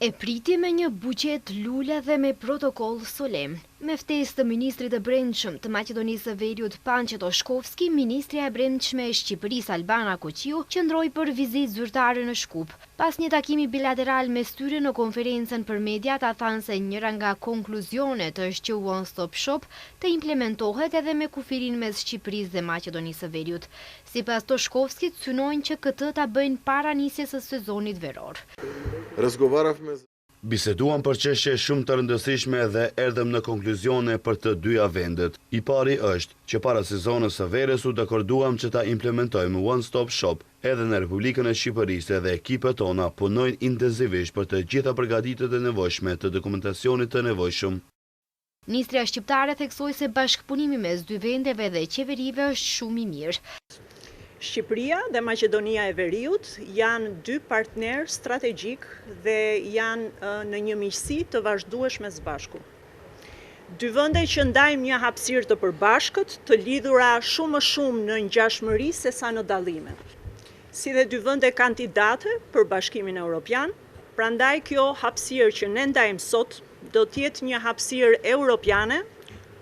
E priti me një buqet lule dhe me protokoll solemn. Me ftesë të ministrit të brendshëm të Maqedonisë së Veriut Pançet Oshkovski, ministrja e brendshme e Shqipërisë Albana Koqiu qëndroi për vizitë zyrtare në Shkup. Pas një takimi bilateral mes tyre në konferencën për media, ata thanë se njëra nga konkluzionet është që One Stop Shop të implementohet edhe me kufirin mes Shqipërisë dhe Maqedonisë së Veriut. Sipas Oshkovskit, synojnë që këtë ta bëjnë para nisjes së sezonit veror. Biseduam për çështje shumë të rëndësishme dhe erdhëm në konkluzione për të dyja vendet. I pari është që para sezonës së verës u dakorduam që ta implementojmë One Stop Shop edhe në Republikën e Shqipërisë dhe ekipet tona punojnë intensivisht për të gjitha përgatitjet e nevojshme të dokumentacionit të nevojshëm. Ministrja shqiptare theksoi se bashkëpunimi mes dy vendeve dhe qeverive është shumë i mirë. Shqipëria dhe Maqedonia e Veriut janë dy partnerë strategjik dhe janë në një miqësi të vazhdueshme së bashku. Dy vende që ndajmë një hapësirë të përbashkët, të lidhura shumë më shumë në ngjashmëri se sa në dallime. Si dhe dy vende kandidate për Bashkimin Evropian, prandaj kjo hapësirë që ne ndajmë sot do të jetë një hapësirë europiane,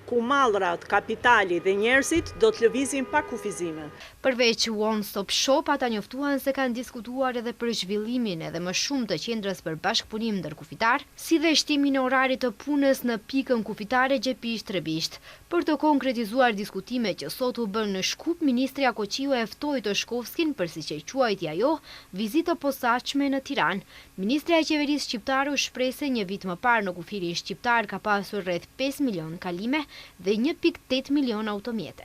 ku mallrat, kapitali dhe njerëzit do të lëvizin pa kufizime. Përveç One Stop Shop, ata njoftuan se kanë diskutuar edhe për zhvillimin edhe më shumë të qendrës për bashkëpunim ndërkufitar, si dhe shtimin e orarit të punës në pikën kufitare Gjepisht-Trebisht. Për të konkretizuar diskutimet që sot u bën në Shkup, ministrja Koqiu e ftoi Oshkovskin për, siç e quajti ajo, vizitë të posaçme në Tiranë. Ministrja e Qeverisë shqiptare u shpreh se një vit më parë në kufirin shqiptar ka pasur rreth 5 milion kalime dhe 1.8 milion automjete.